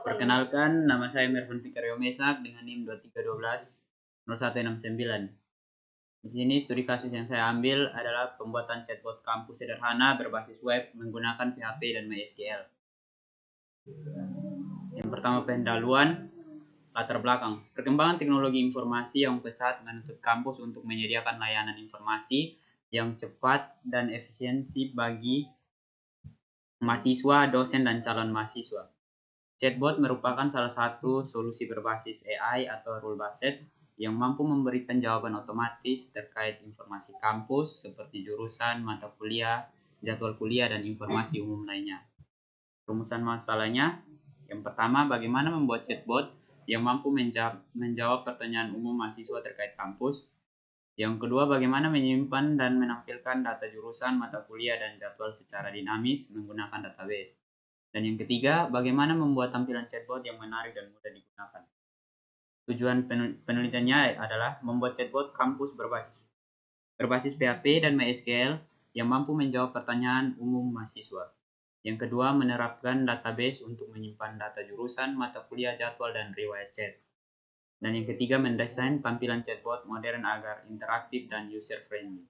Perkenalkan, nama saya Mervin Fikario Mesak dengan NIM 2312-0169. Di sini studi kasus yang saya ambil adalah pembuatan chatbot kampus sederhana berbasis web menggunakan PHP dan MySQL. Yang pertama, pendahuluan, latar belakang. Perkembangan teknologi informasi yang pesat menuntut kampus untuk menyediakan layanan informasi yang cepat dan efisiensi bagi mahasiswa, dosen, dan calon mahasiswa. Chatbot merupakan salah satu solusi berbasis AI atau rule-based yang mampu memberikan jawaban otomatis terkait informasi kampus seperti jurusan, mata kuliah, jadwal kuliah, dan informasi umum lainnya. Rumusan masalahnya, yang pertama, bagaimana membuat chatbot yang mampu menjawab pertanyaan umum mahasiswa terkait kampus. Yang kedua, bagaimana menyimpan dan menampilkan data jurusan, mata kuliah, dan jadwal secara dinamis menggunakan database. Dan yang ketiga, bagaimana membuat tampilan chatbot yang menarik dan mudah digunakan. Tujuan penelitiannya adalah membuat chatbot kampus berbasis PHP dan MySQL yang mampu menjawab pertanyaan umum mahasiswa. Yang kedua, menerapkan database untuk menyimpan data jurusan, mata kuliah, jadwal, dan riwayat chat. Dan yang ketiga, mendesain tampilan chatbot modern agar interaktif dan user-friendly.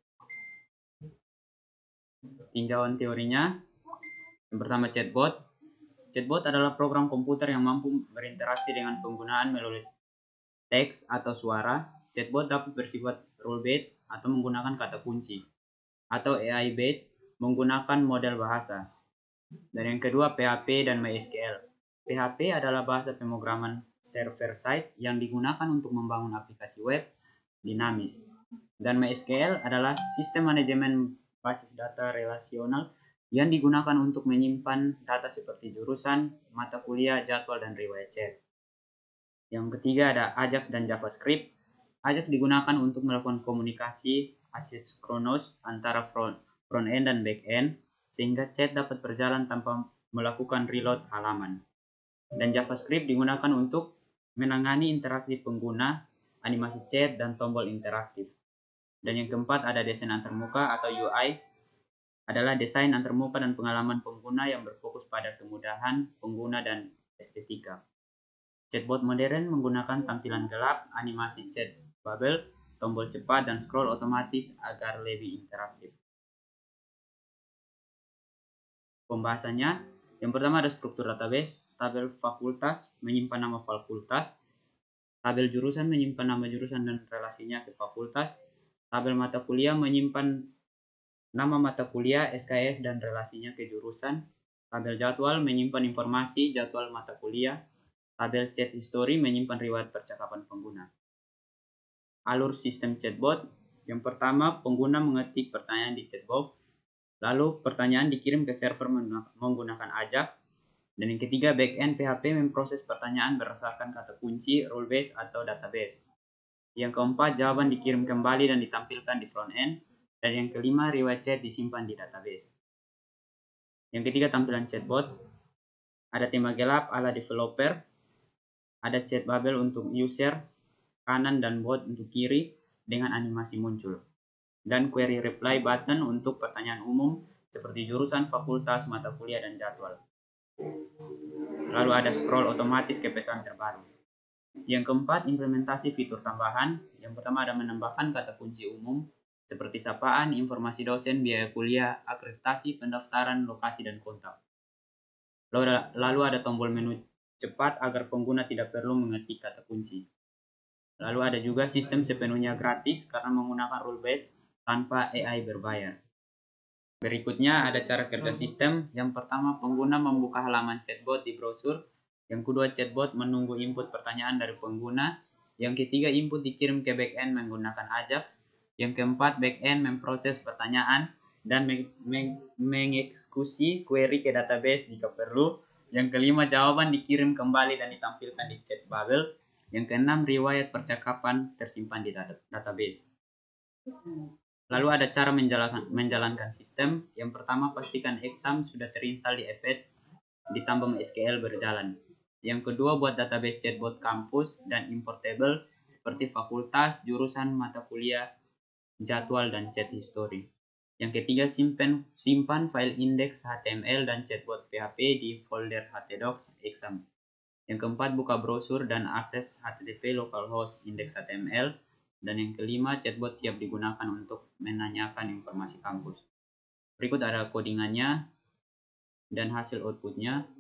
Tinjauan teorinya, yang pertama, chatbot. Chatbot adalah program komputer yang mampu berinteraksi dengan penggunaan melalui teks atau suara. Chatbot dapat bersifat rule-based atau menggunakan kata kunci, atau AI-based menggunakan model bahasa. Dan yang kedua, PHP dan MySQL. PHP adalah bahasa pemrograman server-side yang digunakan untuk membangun aplikasi web dinamis. Dan MySQL adalah sistem manajemen basis data relasional yang digunakan untuk menyimpan data seperti jurusan, mata kuliah, jadwal, dan riwayat chat. Yang ketiga ada Ajax dan JavaScript. Ajax digunakan untuk melakukan komunikasi asinkronus antara front-end dan back-end, sehingga chat dapat berjalan tanpa melakukan reload halaman. Dan JavaScript digunakan untuk menangani interaksi pengguna, animasi chat, dan tombol interaktif. Dan yang keempat ada desain antarmuka atau UI, adalah desain antarmuka dan pengalaman pengguna yang berfokus pada kemudahan pengguna dan estetika. Chatbot modern menggunakan tampilan gelap, animasi chat bubble, tombol cepat, dan scroll otomatis agar lebih interaktif. Pembahasannya, yang pertama ada struktur database, tabel fakultas menyimpan nama fakultas, tabel jurusan menyimpan nama jurusan dan relasinya ke fakultas, tabel mata kuliah menyimpan nama mata kuliah, SKS, dan relasinya ke jurusan. Tabel jadwal menyimpan informasi jadwal mata kuliah. Tabel chat history menyimpan riwayat percakapan pengguna. Alur sistem chatbot. Yang pertama, pengguna mengetik pertanyaan di chatbot. Lalu pertanyaan dikirim ke server menggunakan Ajax. Dan yang ketiga, backend PHP memproses pertanyaan berdasarkan kata kunci, rule base, atau database. Yang keempat, jawaban dikirim kembali dan ditampilkan di front end. Dan yang kelima, riwayat chat disimpan di database. Yang ketiga, tampilan chatbot. Ada tema gelap ala developer. Ada chat bubble untuk user kanan dan bot untuk kiri dengan animasi muncul. Dan query reply button untuk pertanyaan umum seperti jurusan, fakultas, mata kuliah, dan jadwal. Lalu ada scroll otomatis ke pesan terbaru. Yang keempat, implementasi fitur tambahan. Yang pertama ada menambahkan kata kunci umum seperti sapaan, informasi dosen, biaya kuliah, akreditasi, pendaftaran, lokasi, dan kontak. Lalu ada tombol menu cepat agar pengguna tidak perlu mengetik kata kunci. Lalu ada juga sistem sepenuhnya gratis karena menggunakan rule based tanpa AI berbayar. Berikutnya ada cara kerja sistem. Yang pertama, pengguna membuka halaman chatbot di browser. Yang kedua, chatbot menunggu input pertanyaan dari pengguna. Yang ketiga, input dikirim ke backend menggunakan Ajax. Yang keempat, backend memproses pertanyaan dan mengeksekusi query ke database jika perlu. Yang kelima, jawaban dikirim kembali dan ditampilkan di chat bubble. Yang keenam, riwayat percakapan tersimpan di database. Lalu ada cara menjalankan sistem. Yang pertama, pastikan exam sudah terinstall di Apache ditambah MySQL berjalan. Yang kedua, buat database chatbot kampus dan importable seperti fakultas, jurusan, mata kuliah, jadwal, dan chat history. Yang ketiga, simpan file index HTML dan chatbot PHP di folder htdocs exam. Yang keempat, buka brosur dan akses HTTP localhost index HTML. Dan yang kelima, chatbot siap digunakan untuk menanyakan informasi kampus. Berikut ada codingannya dan hasil outputnya.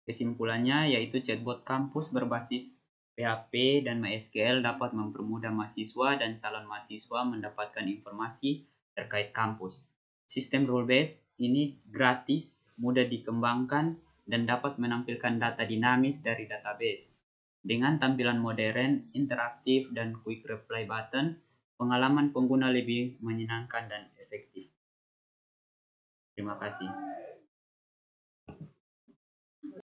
Kesimpulannya yaitu chatbot kampus berbasis PHP dan MySQL dapat mempermudah mahasiswa dan calon mahasiswa mendapatkan informasi terkait kampus. Sistem rule-based ini gratis, mudah dikembangkan, dan dapat menampilkan data dinamis dari database. Dengan tampilan modern, interaktif, dan quick reply button, pengalaman pengguna lebih menyenangkan dan efektif. Terima kasih.